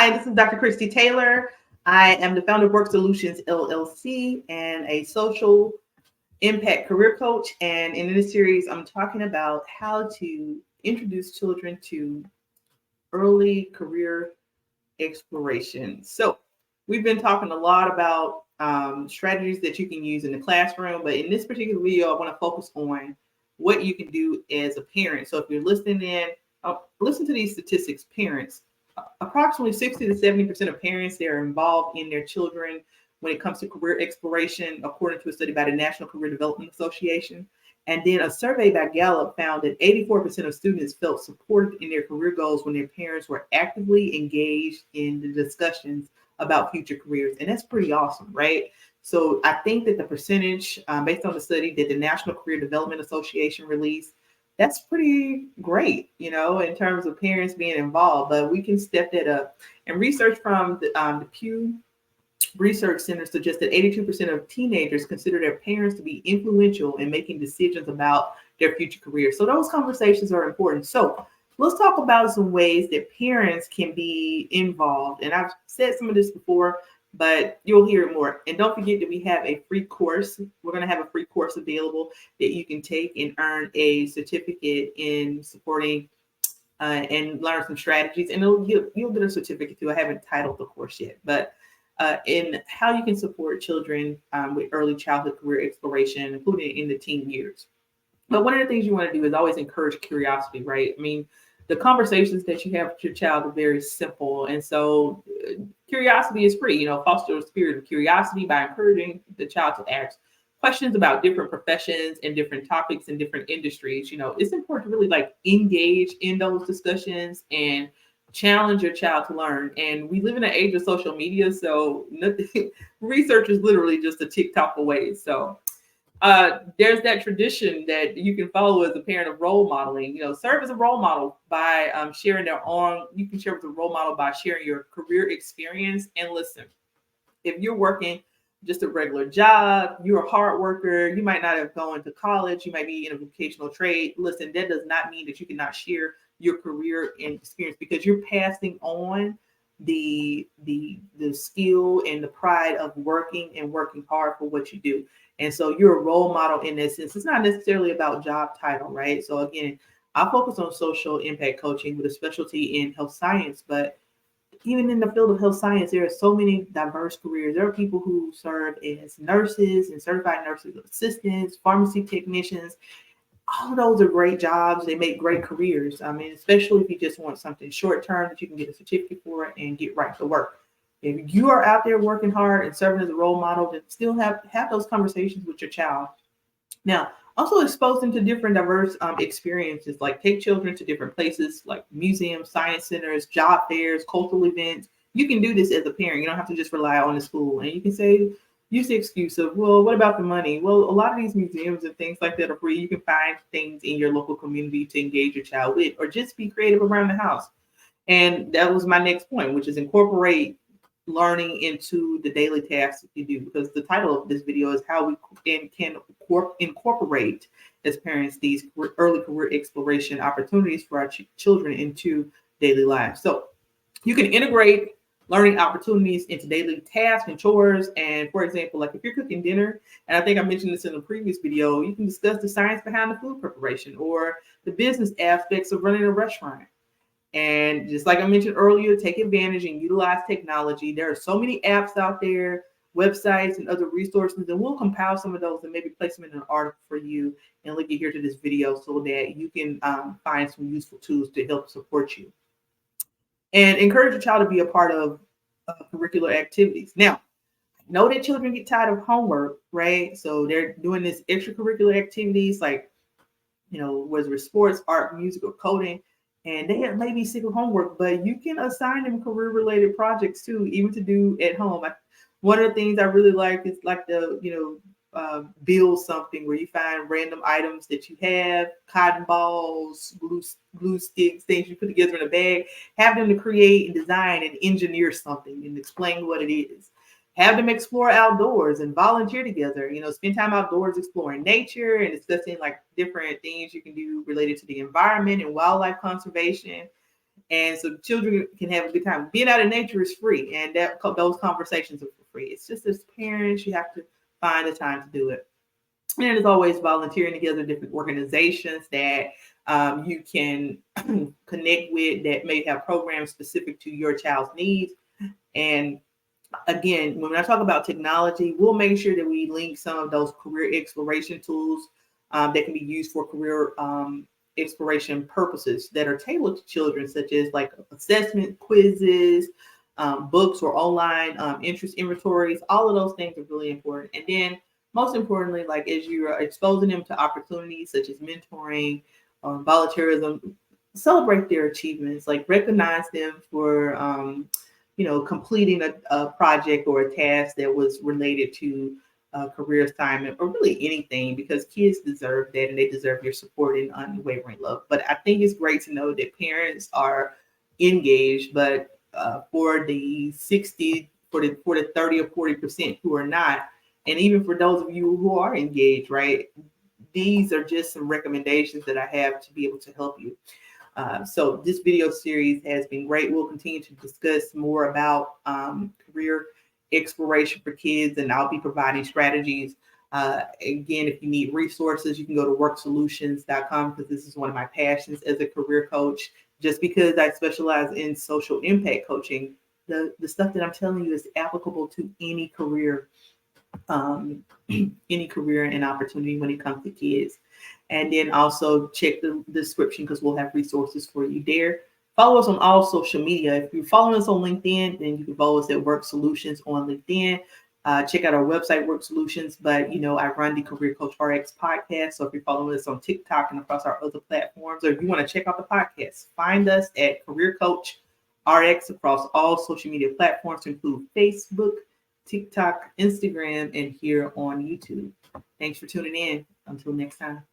Hi, this is Dr. Kristy Taylor. I am the founder of Work Solutions LLC and a social impact career coach. And in this series, I'm talking about how to introduce children to early career exploration. So we've been talking a lot about strategies that you can use in the classroom, but in this particular video, I want to focus on what you can do as a parent. So if you're listening in, listen to these statistics, parents. Approximately 60 to 70% of parents that are involved in their children when it comes to career exploration, according to a study by the National Career Development Association. And then a survey by Gallup found that 84% of students felt supported in their career goals when their parents were actively engaged in the discussions about future careers. And that's pretty awesome, right? So I think that the percentage, based on the study that the National Career Development Association released, that's pretty great, you know, in terms of parents being involved, but we can step that up. And research from the Pew Research Center suggests that 82% of teenagers consider their parents to be influential in making decisions about their future career. So those conversations are important. So let's talk about some ways that parents can be involved. And I've said some of this before, but you'll hear it more. And don't forget that we have a free course. We're going to have a free course available that you can take and earn a certificate in supporting and learn some strategies. And you'll get a certificate too. I haven't titled the course yet, but in how you can support children with early childhood career exploration, including in the teen years. But one of the things you want to do is always encourage curiosity, right? I mean, the conversations that you have with your child are very simple. And so curiosity is free, you know, foster a spirit of curiosity by encouraging the child to ask questions about different professions and different topics and different industries. You know, it's important to really like engage in those discussions and challenge your child to learn. And we live in an age of social media, so nothing, research is literally just a TikTok away. So there's that tradition that you can follow as a parent of role modeling. You know, serve as a role model by sharing their own. You can share as a role model by sharing your career experience. And listen, if you're working just a regular job, you're a hard worker, you might not have gone to college, you might be in a vocational trade. Listen, that does not mean that you cannot share your career and experience, because you're passing on the skill and the pride of working hard for what you do. And so you're a role model in this sense. It's not necessarily about job title, right? So again, I focus on social impact coaching with a specialty in health science, but even in the field of health science, there are so many diverse careers. There are people who serve as nurses and certified nurses assistants, pharmacy technicians. All of those are great jobs. They make great careers. I mean, especially if you just want something short term that you can get a certificate for and get right to work. If you are out there working hard and serving as a role model, then still have those conversations with your child. Now, also expose them to different diverse experiences, like take children to different places like museums, science centers, job fairs, cultural events. You can do this as a parent. You don't have to just rely on the school. And you can say, use the excuse of, well, what about the money? Well, a lot of these museums and things like that are free. You can find things in your local community to engage your child with, or just be creative around the house. And that was my next point, which is incorporate learning into the daily tasks that you do, because the title of this video is how we can incorporate as parents these early career exploration opportunities for our children into daily lives. So you can integrate learning opportunities into daily tasks and chores. And for example, like if you're cooking dinner, and I think I mentioned this in a previous video, you can discuss the science behind the food preparation or the business aspects of running a restaurant. And just like I mentioned earlier, take advantage and utilize technology. There are so many apps out there, websites, and other resources, and we'll compile some of those and maybe place them in an article for you and link you here to this video so that you can find some useful tools to help support you. And encourage your child to be a part of curricular activities. Now, know that children get tired of homework, right? So they're doing this extracurricular activities like, you know, whether it's sports, art, music, or coding. And they may be sick of homework, but you can assign them career-related projects too, even to do at home. One of the things I really like is like the, build something where you find random items that you have, cotton balls, glue sticks, things you put together in a bag. Have them to create and design and engineer something and explain what it is. Have them explore outdoors and volunteer together. You know, spend time outdoors exploring nature and discussing like different things you can do related to the environment and wildlife conservation. And so children can have a good time. Being out in nature is free, and those conversations are for free. It's just as parents, you have to find the time to do it. And as always, volunteering together different organizations that you can connect with that may have programs specific to your child's needs. And again, when I talk about technology, we'll make sure that we link some of those career exploration tools that can be used for career exploration purposes that are tailored to children, such as like assessment quizzes, books or online interest inventories. All of those things are really important. And then most importantly, like as you are exposing them to opportunities such as mentoring, volunteerism, celebrate their achievements, like recognize them for completing a project or a task that was related to career assignment or really anything, because kids deserve that and they deserve your support and unwavering love. But I think it's great to know that parents are engaged, but for the 30 or 40% who are not, and even for those of you who are engaged, right? These are just some recommendations that I have to be able to help you. So this video series has been great. We'll continue to discuss more about career exploration for kids, and I'll be providing strategies. Again, if you need resources, you can go to 𝗪𝗏solutions.com, because this is one of my passions as a career coach. Just because I specialize in social impact coaching, the stuff that I'm telling you is applicable to any career and opportunity when it comes to kids. And then also check the description, because we'll have resources for you there. Follow us on all social media. If you're following us on LinkedIn, then you can follow us at Work Solutions on LinkedIn. Check out our website, Work Solutions. But, I run the Career Coach RX podcast. So if you're following us on TikTok and across our other platforms, or if you want to check out the podcast, find us at Career Coach RX across all social media platforms, to include Facebook, TikTok, Instagram, and here on YouTube. Thanks for tuning in. Until next time.